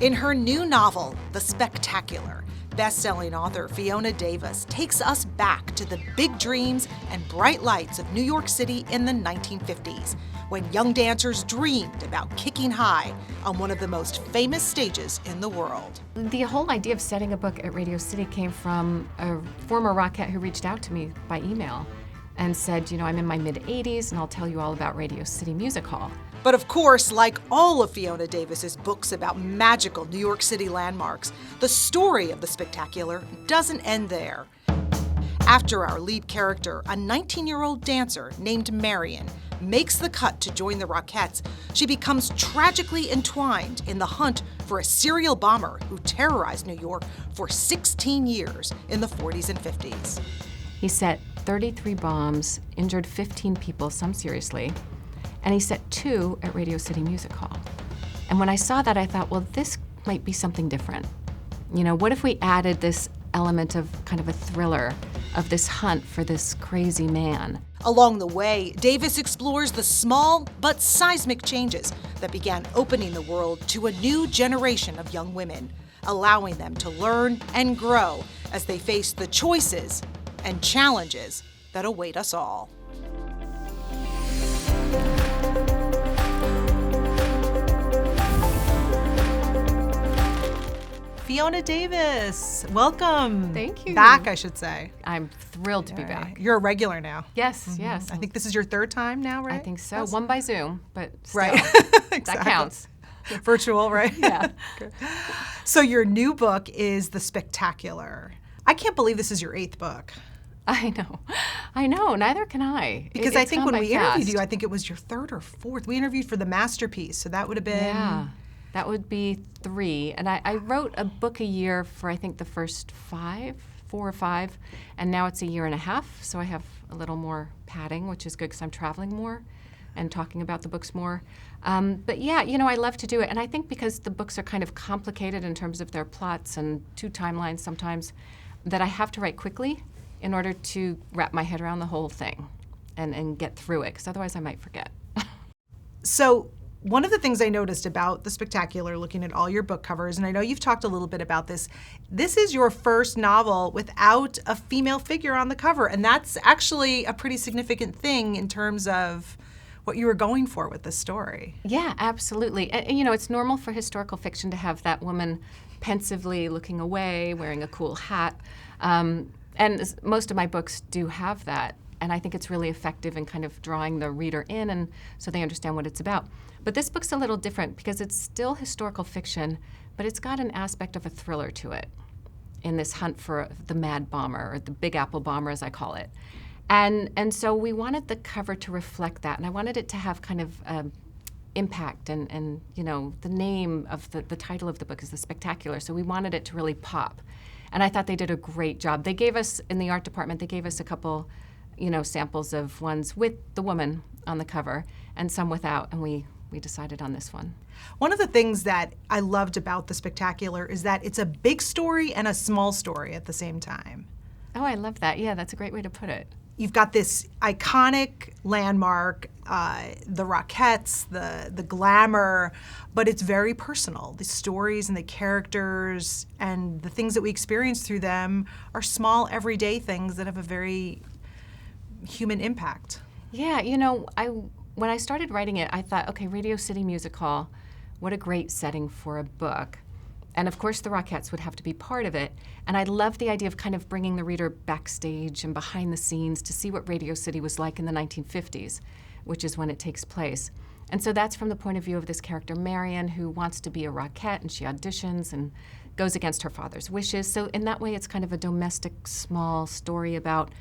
In her new novel, The Spectacular, best-selling author Fiona Davis takes us back to the big dreams and bright lights of New York City in the 1950s, when young dancers dreamed about kicking high on one of the most famous stages in the world. The whole idea of setting a book at Radio City came from a former Rockette who reached out to me by email and said, I'm in my mid-80s and I'll tell you all about Radio City Music Hall. But of course, like all of Fiona Davis's books about magical New York City landmarks, the story of The Spectacular doesn't end there. After our lead character, a 19-year-old dancer named Marion, makes the cut to join the Rockettes, she becomes tragically entwined in the hunt for a serial bomber who terrorized New York for 16 years in the 40s and 50s. He set 33 bombs, injured 15 people, some seriously, and he set 2 at Radio City Music Hall. And when I saw that, I thought, well, this might be something different. What if we added this element of kind of a thriller, of this hunt for this crazy man? Along the way, Davis explores the small but seismic changes that began opening the world to a new generation of young women, allowing them to learn and grow as they face the choices and challenges that await us all. Fiona Davis, welcome. Thank you. Back, I should say. I'm thrilled to be back. You're a regular now. Yes, yes. I think this is your third time now, right? I think so. One by Zoom, but still, right. That counts. Virtual, right? Yeah. So your new book is The Spectacular. I can't believe this is your 8th book. I know. Neither can I. Because I think when we interviewed you, I think it was your 3rd or 4th. We interviewed for The Masterpiece, so that would have been... Yeah, that would be 3. And I wrote a book a year for, I think, the first 4 or 5, and now it's a year and a half, so I have a little more padding, which is good because I'm traveling more and talking about the books more. But yeah, I love to do it. And I think because the books are kind of complicated in terms of their plots and 2 timelines sometimes, that I have to write quickly in order to wrap my head around the whole thing and get through it, because otherwise I might forget. So one of the things I noticed about The Spectacular, looking at all your book covers, and I know you've talked a little bit about this is your first novel without a female figure on the cover, and that's actually a pretty significant thing in terms of what you were going for with this story. Yeah, absolutely. And it's normal for historical fiction to have that woman pensively looking away, wearing a cool hat. And most of my books do have that, and I think it's really effective in kind of drawing the reader in and so they understand what it's about. But this book's a little different because it's still historical fiction, but it's got an aspect of a thriller to it in this hunt for the mad bomber, or the Big Apple bomber as I call it. And so we wanted the cover to reflect that, and I wanted it to have kind of impact and the name of the title of the book is The Spectacular, so we wanted it to really pop. And I thought they did a great job. They gave us, in the art department, they gave us a couple, samples of ones with the woman on the cover and some without, and we decided on this one. One of the things that I loved about The Spectacular is that it's a big story and a small story at the same time. Oh, I love that. Yeah, that's a great way to put it. You've got this iconic landmark, the Rockettes, the glamour, but it's very personal. The stories and the characters and the things that we experience through them are small, everyday things that have a very human impact. Yeah, when I started writing it, I thought, okay, Radio City Music Hall, what a great setting for a book. And of course, the Rockettes would have to be part of it. And I love the idea of kind of bringing the reader backstage and behind the scenes to see what Radio City was like in the 1950s, which is when it takes place. And so that's from the point of view of this character, Marion, who wants to be a Rockette, and she auditions and goes against her father's wishes. So in that way, it's kind of a domestic, small story about,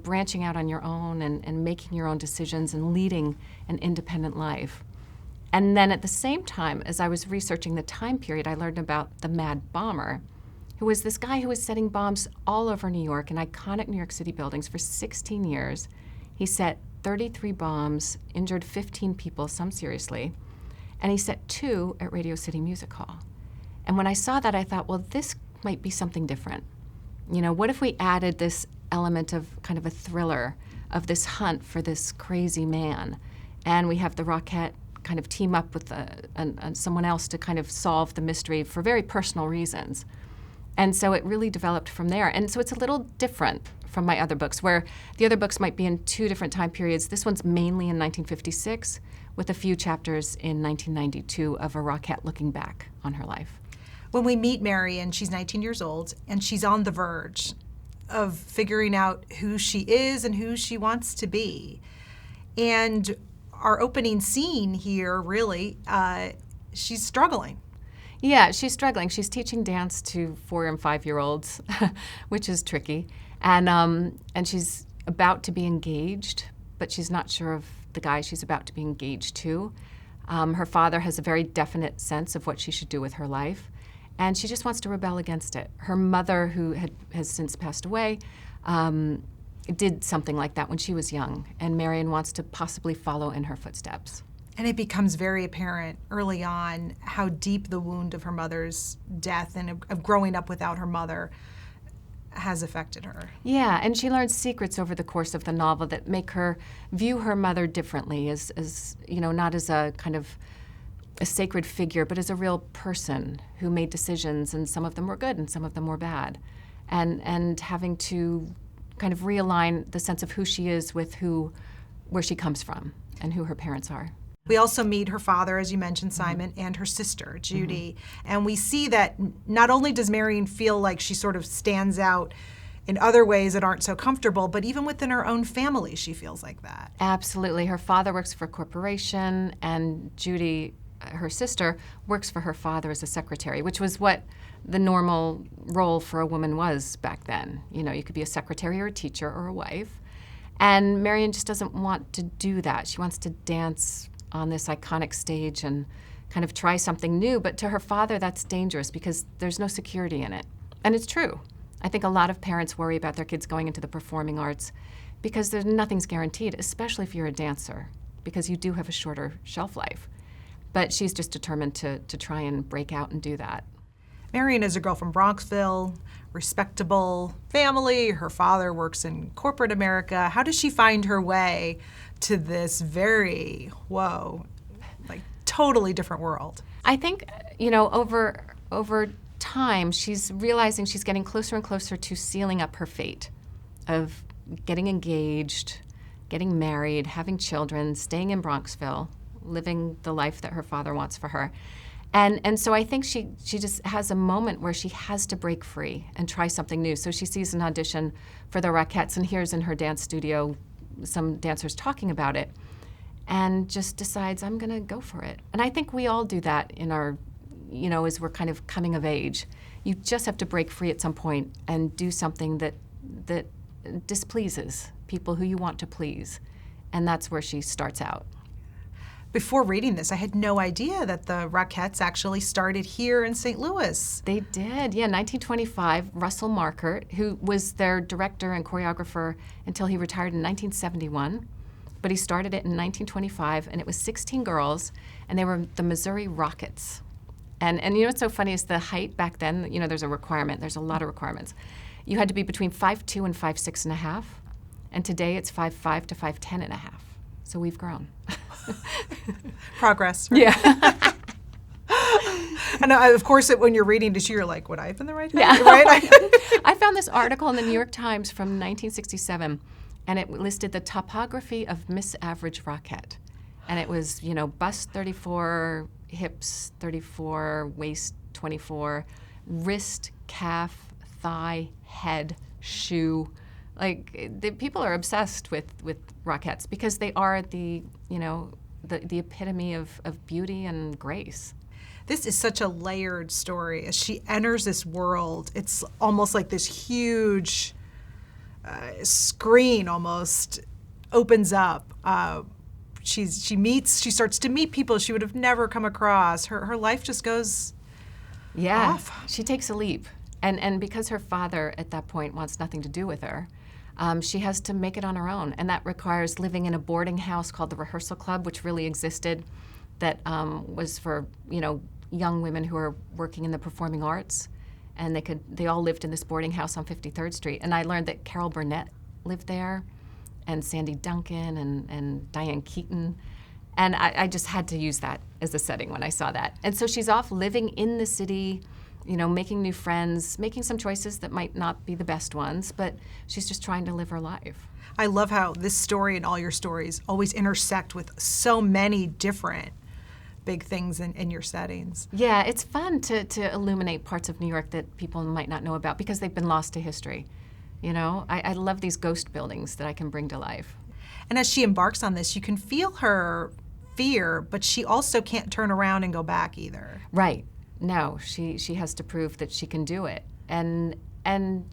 branching out on your own and making your own decisions and leading an independent life. And then at the same time, as I was researching the time period, I learned about the Mad Bomber, who was this guy who was setting bombs all over New York in iconic New York City buildings for 16 years. He set 33 bombs, injured 15 people, some seriously, and he set 2 at Radio City Music Hall. And when I saw that, I thought, well, this might be something different. What if we added this element of kind of a thriller, of this hunt for this crazy man? And we have the Rockette kind of team up with someone else to kind of solve the mystery for very personal reasons. And so it really developed from there. And so it's a little different from my other books, where the other books might be in two different time periods. This one's mainly in 1956, with a few chapters in 1992 of a Rockette looking back on her life. When we meet Marion, she's 19 years old, and she's on the verge of figuring out who she is and who she wants to be. And our opening scene here, really, she's struggling. Yeah, she's struggling. She's teaching dance to 4- and 5-year-olds, which is tricky. And she's about to be engaged, but she's not sure of the guy she's about to be engaged to. Her father has a very definite sense of what she should do with her life, and she just wants to rebel against it. Her mother, who has since passed away, did something like that when she was young, and Marion wants to possibly follow in her footsteps. And it becomes very apparent early on how deep the wound of her mother's death and of growing up without her mother has affected her. Yeah, and she learns secrets over the course of the novel that make her view her mother differently, as you know, not as a kind of a sacred figure, but as a real person who made decisions, and some of them were good and some of them were bad. And having to kind of realign the sense of who she is with where she comes from and who her parents are. We also meet her father, as you mentioned, Simon, and her sister, Judy. And we see that not only does Marion feel like she sort of stands out in other ways that aren't so comfortable, but even within her own family, she feels like that. Absolutely. Her father works for a corporation, and Judy, her sister, works for her father as a secretary, which was what the normal role for a woman was back then. You know, you could be a secretary or a teacher or a wife. And Marion just doesn't want to do that. She wants to dance on this iconic stage and kind of try something new, but to her father that's dangerous because there's no security in it. And it's true. I think a lot of parents worry about their kids going into the performing arts because nothing's guaranteed, especially if you're a dancer, because you do have a shorter shelf life. But she's just determined to try and break out and do that. Marion is a girl from Bronxville, respectable family. Her father works in corporate America. How does she find her way to this very, totally different world? I think, you know, over time, she's realizing she's getting closer and closer to sealing up her fate of getting engaged, getting married, having children, staying in Bronxville, living the life that her father wants for her. And so I think she just has a moment where she has to break free and try something new. So she sees an audition for the Rockettes and hears in her dance studio some dancers talking about it and just decides, I'm going to go for it. And I think we all do that in our, you know, as we're kind of coming of age. You just have to break free at some point and do something that displeases people who you want to please. And that's where she starts out. Before reading this, I had no idea that the Rockettes actually started here in St. Louis. They did, yeah. 1925, Russell Markert, who was their director and choreographer until he retired in 1971, but he started it in 1925, and it was 16 girls, and they were the Missouri Rockets. And you know what's so funny is the height back then, you know, there's a lot of requirements. You had to be between 5'2" and 5'6.5", and today it's 5'5" to 5'10.5". So we've grown. Progress. Right? Yeah. And of course, when you're reading this, you're like, would I have been the right height? Yeah. Right? I found this article in the New York Times from 1967, and it listed the topography of Miss Average Rockette. And it was, you know, bust 34, hips 34, waist 24, wrist, calf, thigh, head, shoe. Like, people are obsessed with Rockettes because they are the epitome of beauty and grace. This is such a layered story. As she enters this world, it's almost like this huge screen almost opens up. She starts to meet people she would have never come across. Her life just goes off. She takes a leap. And because her father at that point wants nothing to do with her, she has to make it on her own, and that requires living in a boarding house called the Rehearsal Club, which really existed, that was for, you know, young women who are working in the performing arts, and they all lived in this boarding house on 53rd Street. And I learned that Carol Burnett lived there, and Sandy Duncan, and Diane Keaton, And I just had to use that as a setting when I saw that. And so she's off living in the city, you know, making new friends, making some choices that might not be the best ones, but she's just trying to live her life. I love how this story and all your stories always intersect with so many different big things in your settings. Yeah, it's fun to illuminate parts of New York that people might not know about because they've been lost to history. You know, I love these ghost buildings that I can bring to life. And as she embarks on this, you can feel her fear, but she also can't turn around and go back either. Right. No, she has to prove that she can do it. And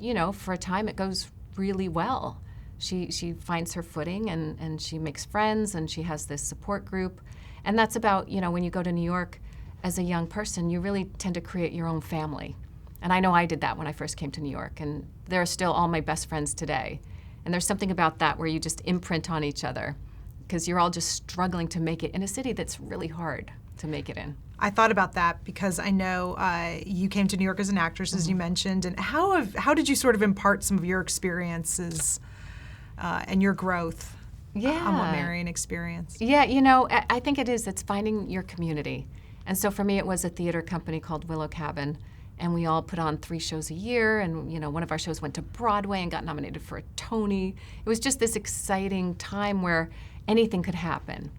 you know, for a time it goes really well. She finds her footing and she makes friends and she has this support group. And that's about, you know, when you go to New York as a young person, you really tend to create your own family. And I know I did that when I first came to New York, and they're still all my best friends today. And there's something about that where you just imprint on each other because you're all just struggling to make it in a city that's really hard to make it in. I thought about that because I know you came to New York as an actress, as you mentioned, and how did you sort of impart some of your experiences and your growth on what Marion experienced? Yeah, you know, I think it's finding your community. And so for me, it was a theater company called Willow Cabin, and we all put on 3 shows a year, and you know, one of our shows went to Broadway and got nominated for a Tony. It was just this exciting time where anything could happen.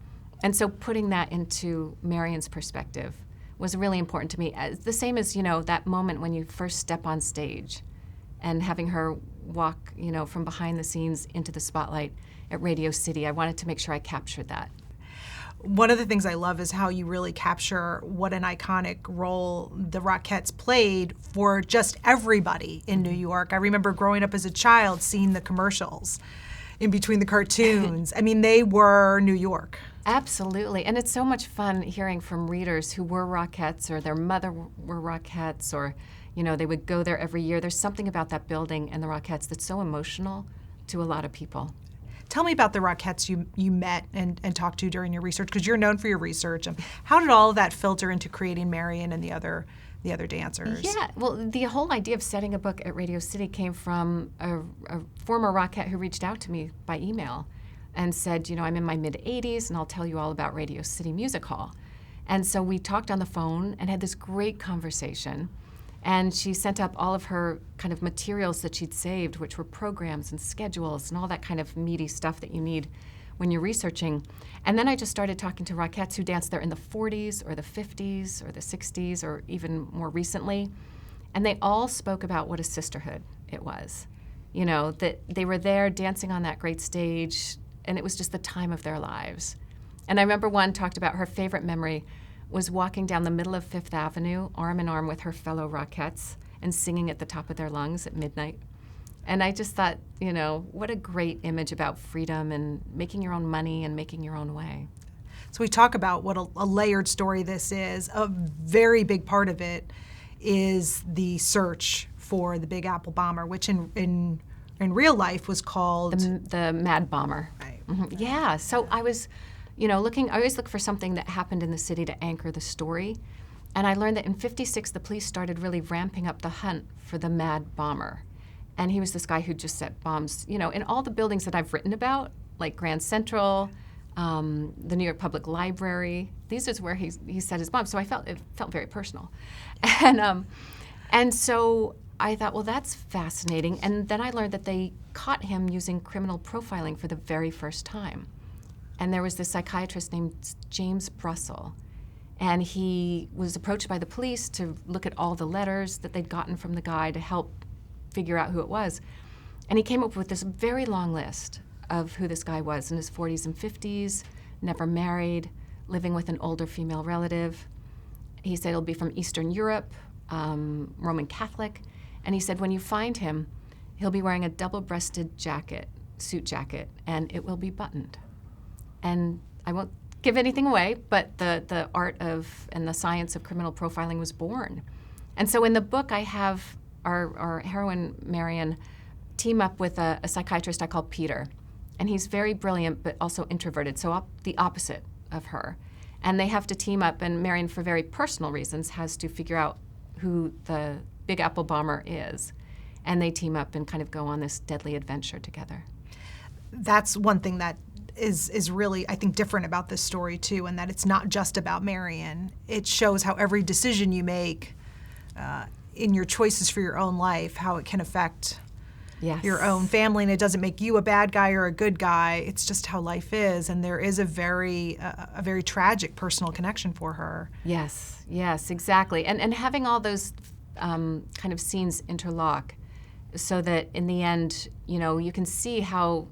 And so putting that into Marion's perspective was really important to me. The same as, you know, that moment when you first step on stage and having her walk, you know, from behind the scenes into the spotlight at Radio City. I wanted to make sure I captured that. One of the things I love is how you really capture what an iconic role the Rockettes played for just everybody in New York. I remember growing up as a child seeing the commercials in between the cartoons. I mean, they were New York. Absolutely, and it's so much fun hearing from readers who were Rockettes or their mother were Rockettes or, you know, they would go there every year. There's something about that building and the Rockettes that's so emotional to a lot of people. Tell me about the Rockettes you met and talked to during your research, because you're known for your research. How did all of that filter into creating Marion and the other dancers? Yeah, well, the whole idea of setting a book at Radio City came from a former Rockette who reached out to me by email and said, you know, I'm in my mid-80s and I'll tell you all about Radio City Music Hall. And so we talked on the phone and had this great conversation. And she sent up all of her kind of materials that she'd saved, which were programs and schedules and all that kind of meaty stuff that you need when you're researching. And then I just started talking to Rockettes who danced there in the 40s or the 50s or the 60s or even more recently. And they all spoke about what a sisterhood it was. You know, that they were there dancing on that great stage, and it was just the time of their lives. And I remember one talked about her favorite memory was walking down the middle of Fifth Avenue, arm in arm with her fellow Rockettes, and singing at the top of their lungs at midnight. And I just thought, you know, what a great image about freedom and making your own money and making your own way. So we talk about what a layered story this is. A very big part of it is the search for the Big Apple bomber, which in real life was called the Mad Bomber. Right. Mm-hmm. Yeah. So I was, you know, I always look for something that happened in the city to anchor the story. And I learned that in '56, the police started really ramping up the hunt for the Mad Bomber. And he was this guy who just set bombs, you know, in all the buildings that I've written about, like Grand Central, the New York Public Library. These is where he set his bombs. So it felt very personal. And so I thought, well, that's fascinating. And then I learned that they caught him using criminal profiling for the very first time. And there was this psychiatrist named James Brussel. And he was approached by the police to look at all the letters that they'd gotten from the guy to help figure out who it was. And he came up with this very long list of who this guy was in his 40s and 50s, never married, living with an older female relative. He said he'll be from Eastern Europe, Roman Catholic. And he said when you find him, he'll be wearing a double-breasted jacket, suit jacket, and it will be buttoned. And I won't give anything away, but the art of and the science of criminal profiling was born. And so in the book, I have our heroine, Marion, team up with a psychiatrist I call Peter. And he's very brilliant, but also introverted, so the opposite of her. And they have to team up, and Marion, for very personal reasons, has to figure out who the Big Apple bomber is. And they team up and kind of go on this deadly adventure together. That's one thing that is really, I think, different about this story too, and that it's not just about Marion. It shows how every decision you make in your choices for your own life, how it can affect your own family, and it doesn't make you a bad guy or a good guy. It's just how life is, and there is a very tragic personal connection for her. Yes, exactly. And having all those kind of scenes interlock so that in the end, you can see how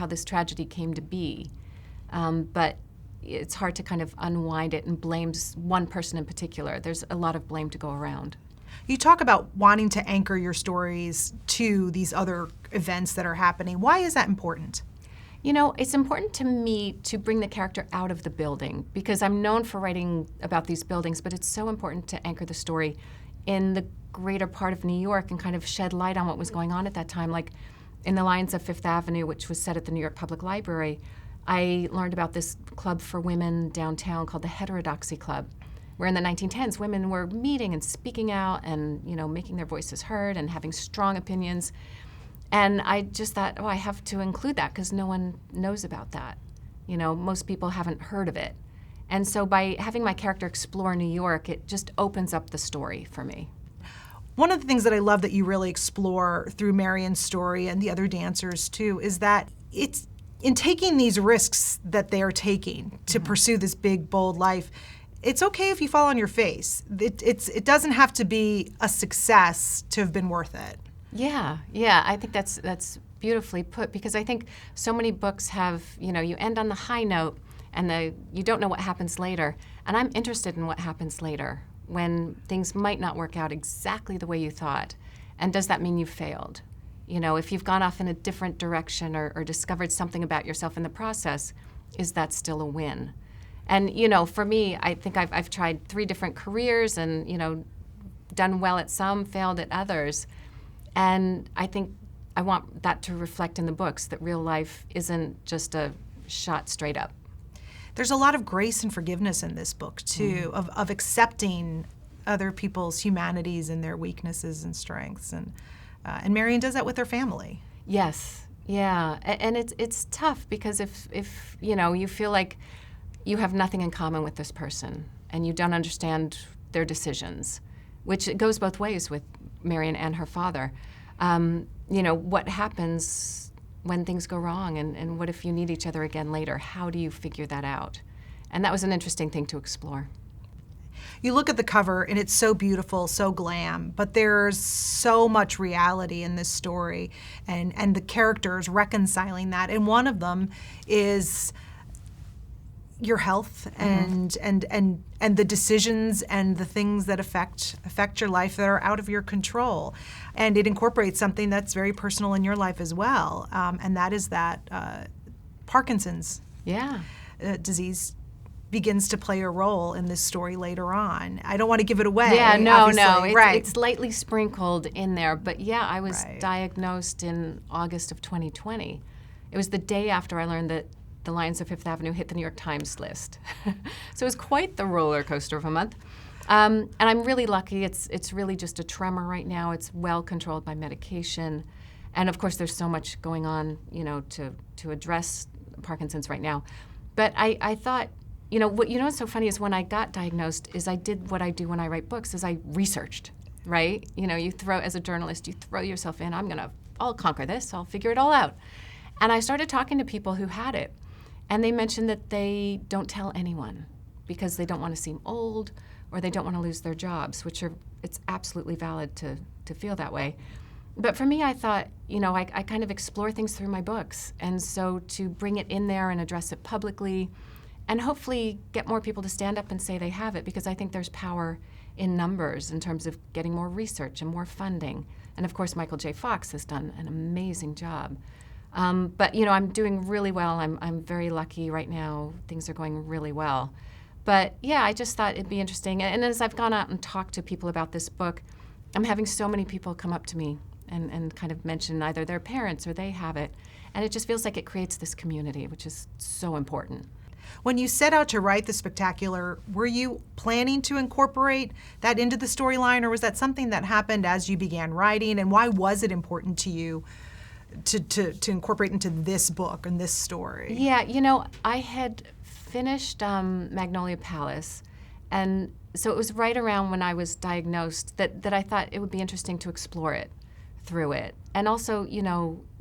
this tragedy came to be. But it's hard to kind of unwind it and blame one person in particular. There's a lot of blame to go around. You talk about wanting to anchor your stories to these other events that are happening. Why is that important? It's important to me to bring the character out of the building because I'm known for writing about these buildings, but it's so important to anchor the story in the greater part of New York and kind of shed light on what was going on at that time. Like in The Lions of Fifth Avenue, which was set at the New York Public Library, I learned about this club for women downtown called the Heterodoxy Club, where in the 1910s, women were meeting and speaking out and, making their voices heard and having strong opinions. And I just thought, I have to include that because no one knows about that. Most people haven't heard of it. And so by having my character explore New York, it just opens up the story for me. One of the things that I love that you really explore through Marion's story and the other dancers too is that it's in taking these risks that they are taking to pursue this big, bold life, it's okay if you fall on your face. It doesn't have to be a success to have been worth it. Yeah, I think that's beautifully put because I think so many books have, you end on the high note and you don't know what happens later. And I'm interested in what happens later when things might not work out exactly the way you thought. And does that mean you failed? If you've gone off in a different direction or discovered something about yourself in the process, is that still a win? And, for me, I think I've tried 3 different careers and, done well at some, failed at others. And I think I want that to reflect in the books, that real life isn't just a shot straight up. There's a lot of grace and forgiveness in this book, too, of accepting other people's humanities and their weaknesses and strengths. And Marion does that with her family. Yes, yeah. And it's tough because if you feel like you have nothing in common with this person and you don't understand their decisions, which it goes both ways with Marion and her father. What happens when things go wrong and what if you need each other again later? How do you figure that out? And that was an interesting thing to explore. You look at the cover and it's so beautiful, so glam, but there's so much reality in this story and the characters reconciling that. And one of them is your health and the decisions and the things that affect your life that are out of your control. And it incorporates something that's very personal in your life as well, and that is that Parkinson's disease begins to play a role in this story later on. I don't want to give it away. Yeah, no. Right. It's lightly sprinkled in there. But yeah, I was diagnosed in August of 2020. It was the day after I learned that The Lions of Fifth Avenue hit the New York Times list. So it was quite the roller coaster of a month. And I'm really lucky. It's really just a tremor right now. It's well controlled by medication. And of course, there's so much going on, to address Parkinson's right now. But I thought, what's so funny is when I got diagnosed is I did what I do when I write books is I researched, right? As a journalist, you throw yourself in, I'll conquer this, I'll figure it all out. And I started talking to people who had it. And they mentioned that they don't tell anyone because they don't want to seem old or they don't want to lose their jobs, it's absolutely valid to feel that way. But for me, I thought, I kind of explore things through my books. And so to bring it in there and address it publicly and hopefully get more people to stand up and say they have it, because I think there's power in numbers in terms of getting more research and more funding. And of course, Michael J. Fox has done an amazing job. But I'm doing really well. I'm very lucky right now. Things are going really well. But yeah, I just thought it'd be interesting. And as I've gone out and talked to people about this book, I'm having so many people come up to me and kind of mention either their parents or they have it. And it just feels like it creates this community, which is so important. When you set out to write The Spectacular, were you planning to incorporate that into the storyline, or was that something that happened as you began writing? And why was it important to you to incorporate into this book and this story? Yeah, I had finished Magnolia Palace, and so it was right around when I was diagnosed that I thought it would be interesting to explore it through it. And also,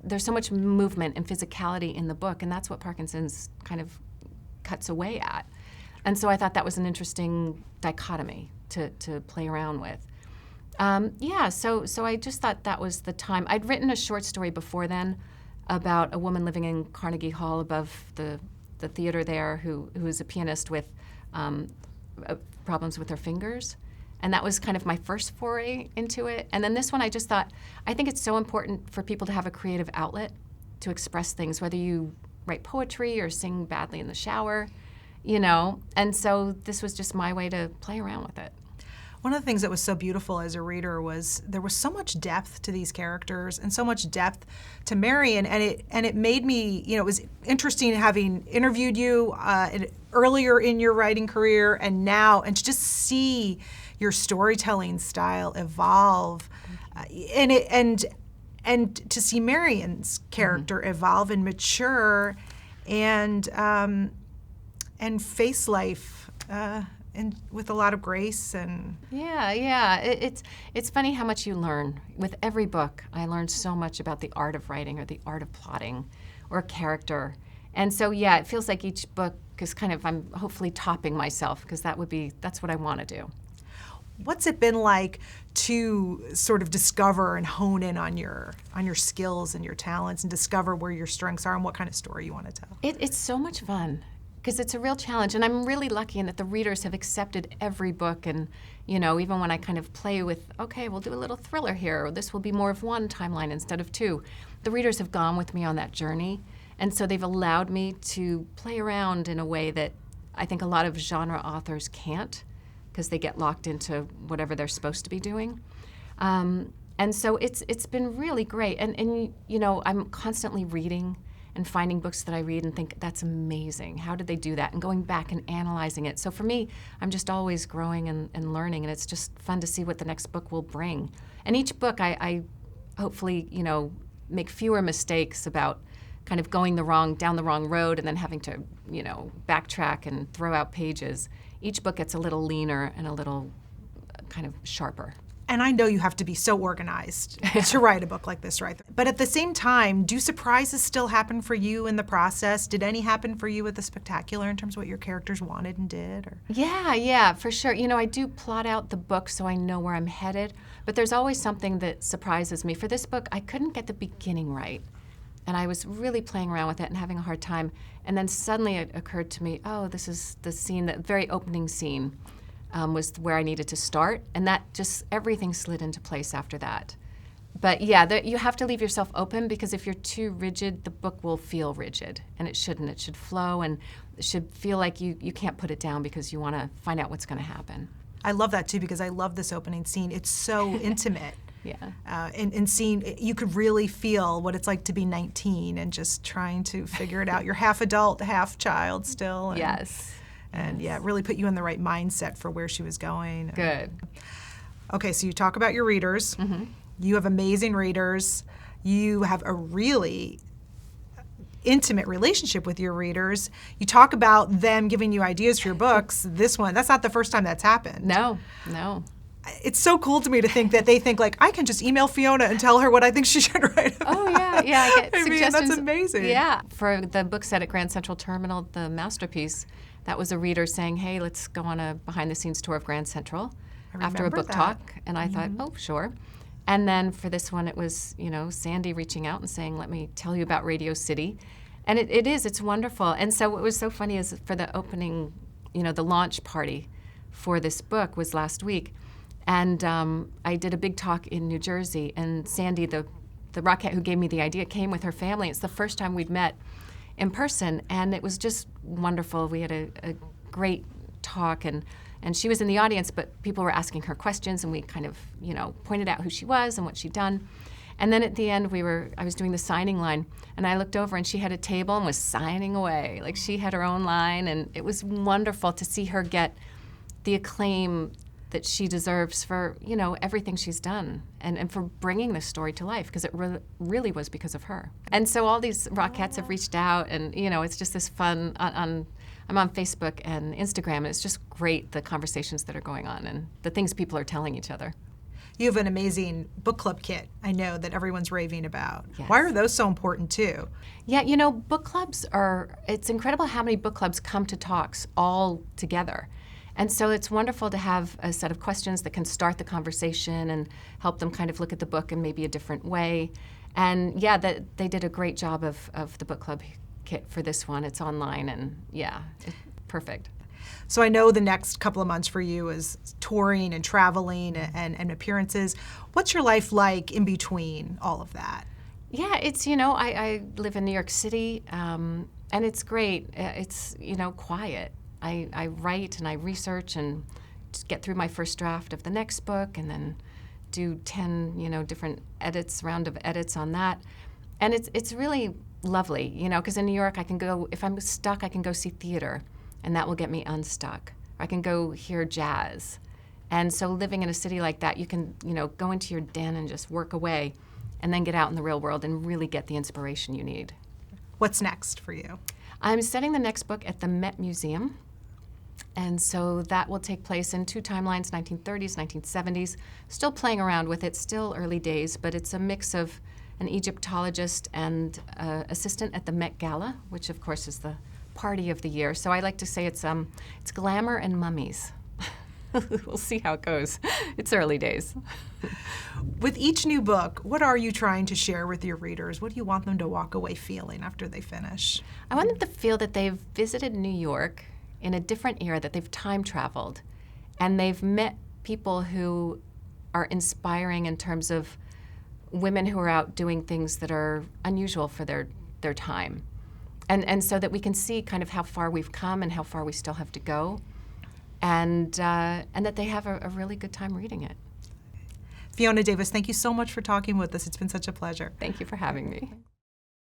there's so much movement and physicality in the book, and that's what Parkinson's kind of cuts away at. And so I thought that was an interesting dichotomy to play around with. So I just thought that was the time. I'd written a short story before then about a woman living in Carnegie Hall above the theater there who was a pianist with problems with her fingers. And that was kind of my first foray into it. And then this one, I just thought, I think it's so important for people to have a creative outlet to express things, whether you write poetry or sing badly in the shower, And so this was just my way to play around with it. One of the things that was so beautiful as a reader was there was so much depth to these characters and so much depth to Marion, and it made me, it was interesting having interviewed you earlier in your writing career and now, and to just see your storytelling style evolve, and to see Marion's character evolve and mature, and face life. And with a lot of grace and it's funny how much you learn with every book. I learned so much about the art of writing or the art of plotting or a character, and so it feels like each book is kind of, I'm hopefully topping myself, because that's what I want to do. What's it been like to sort of discover and hone in on your skills and your talents and discover where your strengths are and what kind of story you want to tell? It's so much fun, because it's a real challenge, and I'm really lucky in that the readers have accepted every book, and even when I kind of play with, okay, we'll do a little thriller here, or this will be more of one timeline instead of two, the readers have gone with me on that journey, and so they've allowed me to play around in a way that I think a lot of genre authors can't, because they get locked into whatever they're supposed to be doing. And so it's been really great, and I'm constantly reading and finding books that I read and think, that's amazing. How did they do that? And going back and analyzing it. So for me, I'm just always growing and learning, and it's just fun to see what the next book will bring. And each book, I hopefully, make fewer mistakes about kind of going down the wrong road and then having to, backtrack and throw out pages. Each book gets a little leaner and a little kind of sharper. And I know you have to be so organized to write a book like this, right? But at the same time, do surprises still happen for you in the process? Did any happen for you with the Spectacular in terms of what your characters wanted and did? Or? Yeah, for sure. I do plot out the book so I know where I'm headed, but there's always something that surprises me. For this book, I couldn't get the beginning right, and I was really playing around with it and having a hard time. And then suddenly it occurred to me, oh, this is the scene, the very opening scene. Was where I needed to start, and that just, everything slid into place after that. But you have to leave yourself open, because if you're too rigid, the book will feel rigid, and it shouldn't. It should flow, and it should feel like you can't put it down because you want to find out what's going to happen. I love that too, because I love this opening scene. It's so intimate. And seeing, you could really feel what it's like to be 19 and just trying to figure it out. You're half adult, half child still. And, yes. And it really put you in the right mindset for where she was going. Good. Okay, so you talk about your readers. Mm-hmm. You have amazing readers. You have a really intimate relationship with your readers. You talk about them giving you ideas for your books. This one, that's not the first time that's happened. No. It's so cool to me to think that they think, like, I can just email Fiona and tell her what I think she should write about. Oh, yeah, I get suggestions. That's amazing. Yeah. For the book set at Grand Central Terminal, the Masterpiece, that was a reader saying, hey, let's go on a behind-the-scenes tour of Grand Central after a book talk. And I thought, oh, sure. And then for this one, it was, Sandy reaching out and saying, let me tell you about Radio City. And it's wonderful. And so what was so funny is for the opening, the launch party for this book was last week. And I did a big talk in New Jersey, and Sandy, the Rockette who gave me the idea, came with her family. It's the first time we'd met in person, and it was just wonderful. We had a great talk, and she was in the audience, but people were asking her questions, and we kind of, pointed out who she was and what she'd done. And then at the end, I was doing the signing line, and I looked over, and she had a table and was signing away. Like, she had her own line, and it was wonderful to see her get the acclaim that she deserves for, you know, everything she's done and for bringing this story to life, because it really was because of her. And so all these Rockettes have reached out, and, you know, it's just this fun I'm on Facebook and Instagram, and it's just great, the conversations that are going on and the things people are telling each other. You have an amazing book club kit, I know, that everyone's raving about. Yes. Why are those so important too? Yeah, you know, book clubs it's incredible how many book clubs come to talks all together. And so it's wonderful to have a set of questions that can start the conversation and help them kind of look at the book in maybe a different way. And yeah, they did a great job of the book club kit for this one. It's online, and yeah, perfect. So I know the next couple of months for you is touring and traveling and appearances. What's your life like in between all of that? Yeah, it's, you know, I live in New York City, and it's great. It's, you know, quiet. I write and I research and just get through my first draft of the next book, and then do 10, you know, different round of edits on that. And it's really lovely, you know, because in New York I can go, if I'm stuck, I can go see theater, and that will get me unstuck. Or I can go hear jazz. And so living in a city like that, you can, you know, go into your den and just work away, and then get out in the real world and really get the inspiration you need. What's next for you? I'm setting the next book at the Met Museum. And so that will take place in two timelines, 1930s, 1970s. Still playing around with it, still early days, but it's a mix of an Egyptologist and assistant at the Met Gala, which of course is the party of the year. So I like to say it's glamour and mummies. We'll see how it goes. It's early days. With each new book, what are you trying to share with your readers? What do you want them to walk away feeling after they finish? I want them to feel that they've visited New York in a different era, that they've time traveled, and they've met people who are inspiring in terms of women who are out doing things that are unusual for their time. And so that we can see kind of how far we've come and how far we still have to go, and that they have a really good time reading it. Fiona Davis, thank you so much for talking with us. It's been such a pleasure. Thank you for having me.